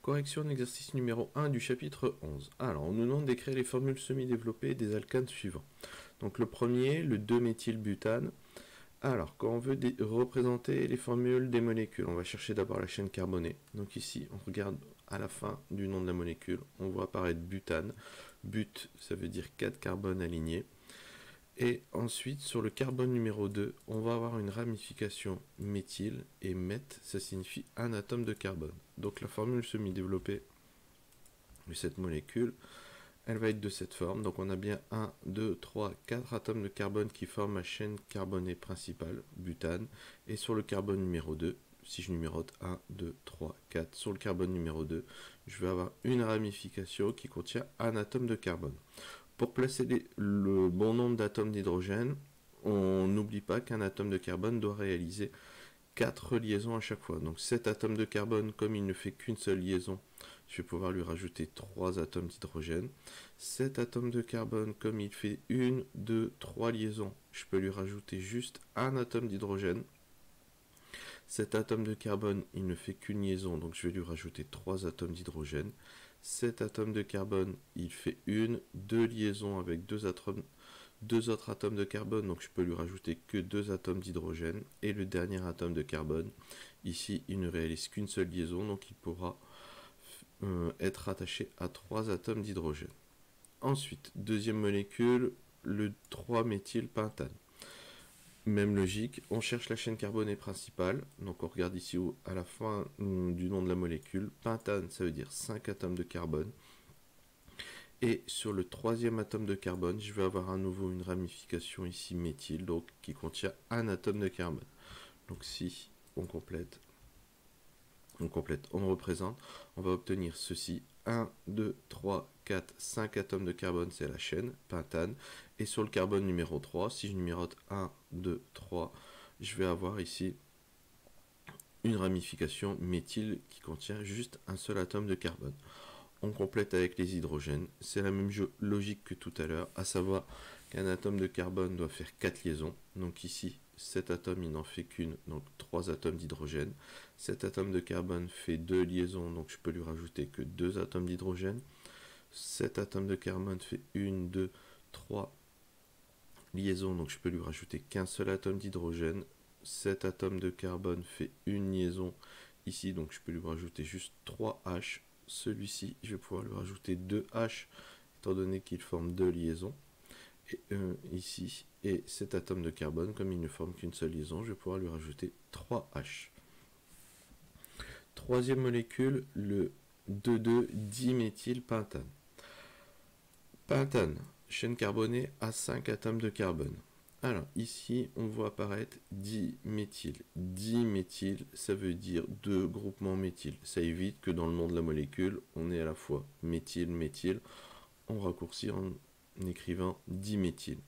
Correction de l'exercice numéro 1 du chapitre 11. Alors, on nous demande d'écrire les formules semi-développées des alcanes suivants. Donc le premier, le 2-méthylbutane. Alors, quand on veut représenter les formules des molécules, on va chercher d'abord la chaîne carbonée. Donc ici, on regarde à la fin du nom de la molécule, on voit apparaître butane. But, ça veut dire 4 carbones alignés. Et ensuite, sur le carbone numéro 2, on va avoir une ramification méthyle, et meth, ça signifie un atome de carbone. Donc la formule semi-développée de cette molécule, elle va être de cette forme. Donc on a bien 1, 2, 3, 4 atomes de carbone qui forment la chaîne carbonée principale, butane. Et sur le carbone numéro 2, si je numérote 1, 2, 3, 4, sur le carbone numéro 2, je vais avoir une ramification qui contient un atome de carbone. Pour placer le bon nombre d'atomes d'hydrogène, on n'oublie pas qu'un atome de carbone doit réaliser 4 liaisons à chaque fois. Donc cet atome de carbone, comme il ne fait qu'une seule liaison, je vais pouvoir lui rajouter 3 atomes d'hydrogène. Cet atome de carbone, comme il fait 1, 2, 3 liaisons, je peux lui rajouter juste un atome d'hydrogène. Cet atome de carbone, il ne fait qu'une liaison, donc je vais lui rajouter 3 atomes d'hydrogène. Cet atome de carbone, il fait 1, 2 liaisons avec 2 autres atomes de carbone, donc je peux lui rajouter que 2 atomes d'hydrogène. Et le dernier atome de carbone, ici, il ne réalise qu'une seule liaison, donc il pourra être rattaché à 3 atomes d'hydrogène. Ensuite, deuxième molécule, le 3-méthylpentane. Même logique, on cherche la chaîne carbonée principale, donc on regarde ici à la fin du nom de la molécule. Pentane, ça veut dire 5 atomes de carbone. Et sur le troisième atome de carbone, je vais avoir à nouveau une ramification ici méthyle, donc qui contient un atome de carbone. Donc si on complète, on représente, on va obtenir ceci. 1, 2, 3, 4, 5 atomes de carbone, c'est la chaîne, pentane. Et sur le carbone numéro 3, si je numérote 1, 2, 3, je vais avoir ici une ramification méthyle qui contient juste un seul atome de carbone. On complète avec les hydrogènes. C'est la même logique que tout à l'heure, à savoir qu'un atome de carbone doit faire 4 liaisons. Donc ici, cet atome, il n'en fait qu'une, donc 3 atomes d'hydrogène. Cet atome de carbone fait 2 liaisons, donc je peux lui rajouter que 2 atomes d'hydrogène. Cet atome de carbone fait 1, 2, 3 liaisons, donc je peux lui rajouter qu'un seul atome d'hydrogène. Cet atome de carbone fait une liaison ici, donc je peux lui rajouter juste 3 H. Celui-ci, je vais pouvoir lui rajouter 2 H, étant donné qu'il forme 2 liaisons. Et, ici, et cet atome de carbone, comme il ne forme qu'une seule liaison, je vais pouvoir lui rajouter 3 H. Troisième molécule, le 2,2-diméthylpentane. Pentane, chaîne carbonée à 5 atomes de carbone. Alors, ici, on voit apparaître diméthyle. Diméthyle, ça veut dire 2 groupements méthyle. Ça évite que dans le nom de la molécule, on ait à la fois méthyle, méthyle. On raccourcit en écrivant diméthyle.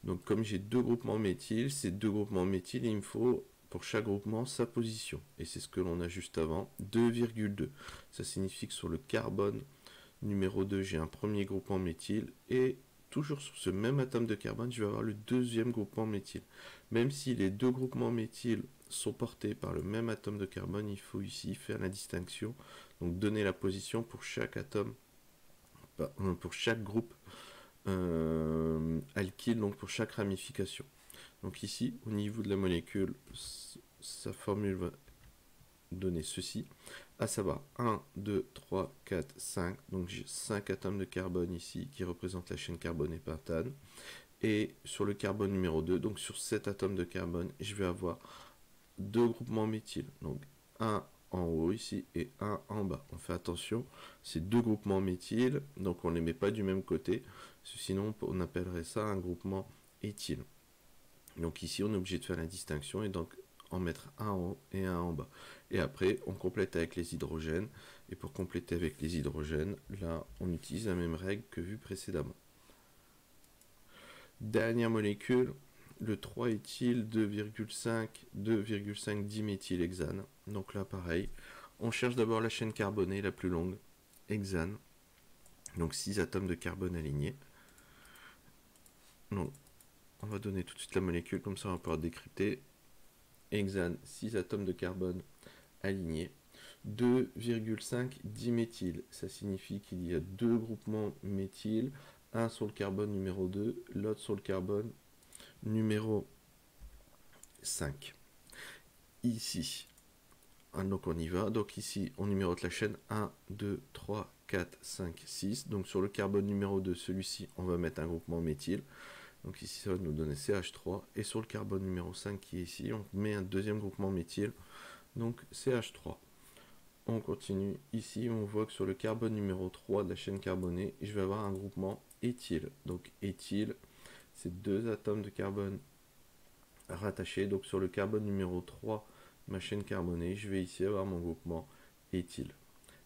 Donc, comme j'ai 2 groupements méthyle, ces 2 groupements méthyle, il me faut pour chaque groupement sa position. Et c'est ce que l'on a juste avant, 2,2. Ça signifie que sur le carbone numéro 2, j'ai un premier groupement méthyle et toujours sur ce même atome de carbone, je vais avoir le deuxième groupement méthyle. Même si les deux groupements méthyle sont portés par le même atome de carbone, il faut ici faire la distinction, donc donner la position pour chaque atome, pour chaque groupe alkyle, donc pour chaque ramification. Donc ici, au niveau de la molécule, sa formule va donner ceci, à savoir 1, 2, 3, 4, 5, donc j'ai 5 atomes de carbone ici qui représentent la chaîne carbonée pentane, et sur le carbone numéro 2, donc sur cet atome de carbone, je vais avoir 2 groupements méthyle, donc un en haut ici et un en bas. On fait attention, c'est 2 groupements méthyle, donc on ne les met pas du même côté, sinon on appellerait ça un groupement éthyle. Donc ici on est obligé de faire la distinction et donc en mettre un en haut et un en bas. Et après, on complète avec les hydrogènes. Et pour compléter avec les hydrogènes, là, on utilise la même règle que vu précédemment. Dernière molécule, le 3-éthyl 2,5 diméthylhexane. Donc là, pareil, on cherche d'abord la chaîne carbonée la plus longue, hexane. Donc 6 atomes de carbone alignés. Donc, on va donner tout de suite la molécule, comme ça on va pouvoir décrypter. Hexane, 6 atomes de carbone alignés. 2,5 diméthyl. Ça signifie qu'il y a deux groupements méthyl, un sur le carbone numéro 2, l'autre sur le carbone numéro 5. Ici, donc on y va. Donc ici, on numérote la chaîne 1, 2, 3, 4, 5, 6. Donc sur le carbone numéro 2, celui-ci, on va mettre un groupement méthyl. Donc ici, ça va nous donner CH3. Et sur le carbone numéro 5 qui est ici, on met un deuxième groupement méthyl. Donc CH3. On continue. Ici, on voit que sur le carbone numéro 3 de la chaîne carbonée, je vais avoir un groupement éthyle. Donc éthyle, c'est deux atomes de carbone rattachés. Donc sur le carbone numéro 3 de ma chaîne carbonée, je vais ici avoir mon groupement éthyle.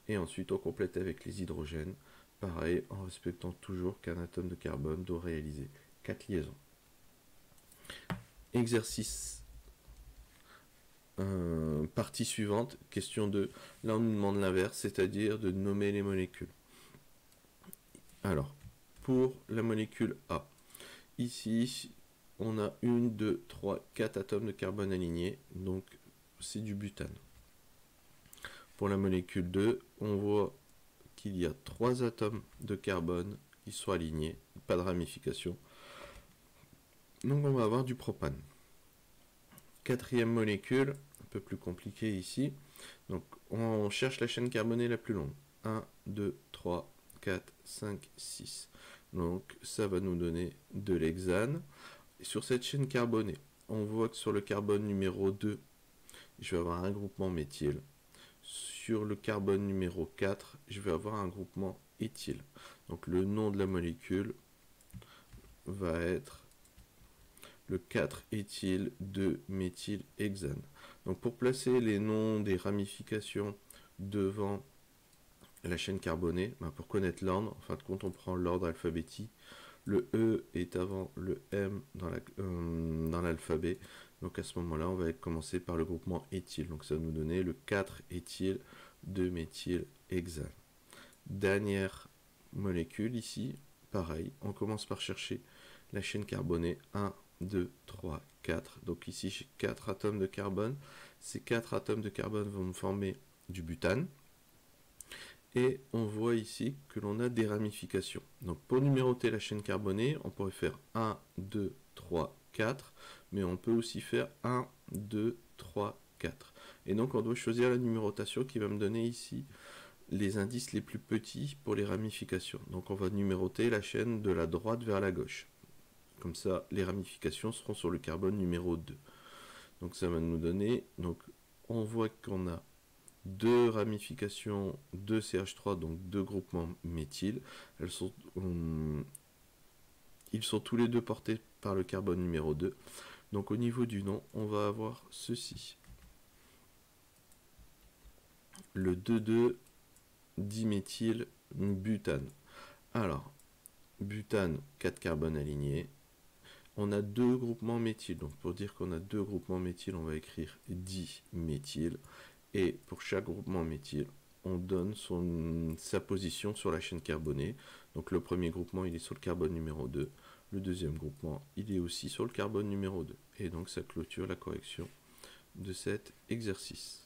Et ensuite, on complète avec les hydrogènes. Pareil, en respectant toujours qu'un atome de carbone doit réaliser 4 liaisons. Exercice partie suivante, question 2. Là, on nous demande l'inverse, c'est-à-dire de nommer les molécules. Alors, pour la molécule A, ici, on a 1, 2, 3, 4 atomes de carbone alignés, donc c'est du butane. Pour la molécule 2, on voit qu'il y a 3 atomes de carbone qui sont alignés, pas de ramification. Donc on va avoir du propane. Quatrième molécule, un peu plus compliqué ici. Donc on cherche la chaîne carbonée la plus longue. 1, 2, 3, 4, 5, 6. Donc ça va nous donner de l'hexane. Et sur cette chaîne carbonée, on voit que sur le carbone numéro 2, je vais avoir un groupement méthyle. Sur le carbone numéro 4, je vais avoir un groupement éthyle. Donc le nom de la molécule va être le 4-éthyl 2-méthylhexane. Donc pour placer les noms des ramifications devant la chaîne carbonée, pour connaître l'ordre, en fin de compte on prend l'ordre alphabétique. Le E est avant le M dans l'alphabet. Donc à ce moment-là, on va commencer par le groupement éthyle. Donc ça va nous donner le 4-éthyl 2-méthylhexane. Dernière molécule ici, pareil, on commence par chercher la chaîne carbonée 1, 2, 3, 4. Donc ici, j'ai 4 atomes de carbone. Ces 4 atomes de carbone vont me former du butane. Et on voit ici que l'on a des ramifications. Donc pour numéroter la chaîne carbonée, on pourrait faire 1, 2, 3, 4. Mais on peut aussi faire 1, 2, 3, 4. Et donc on doit choisir la numérotation qui va me donner ici les indices les plus petits pour les ramifications. Donc on va numéroter la chaîne de la droite vers la gauche. Comme ça, les ramifications seront sur le carbone numéro 2. Donc ça va nous donner, donc on voit qu'on a deux ramifications de CH3, donc deux groupements méthyl. Ils sont tous les deux portés par le carbone numéro 2. Donc au niveau du nom, on va avoir ceci. Le 2,2-diméthylbutane. Alors, butane, 4 carbones alignés. On a deux groupements méthyl. Donc pour dire qu'on a deux groupements méthyl, on va écrire diméthyl. Et pour chaque groupement méthyl, on donne sa position sur la chaîne carbonée. Donc le premier groupement, il est sur le carbone numéro 2. Le deuxième groupement, il est aussi sur le carbone numéro 2. Et donc ça clôture la correction de cet exercice.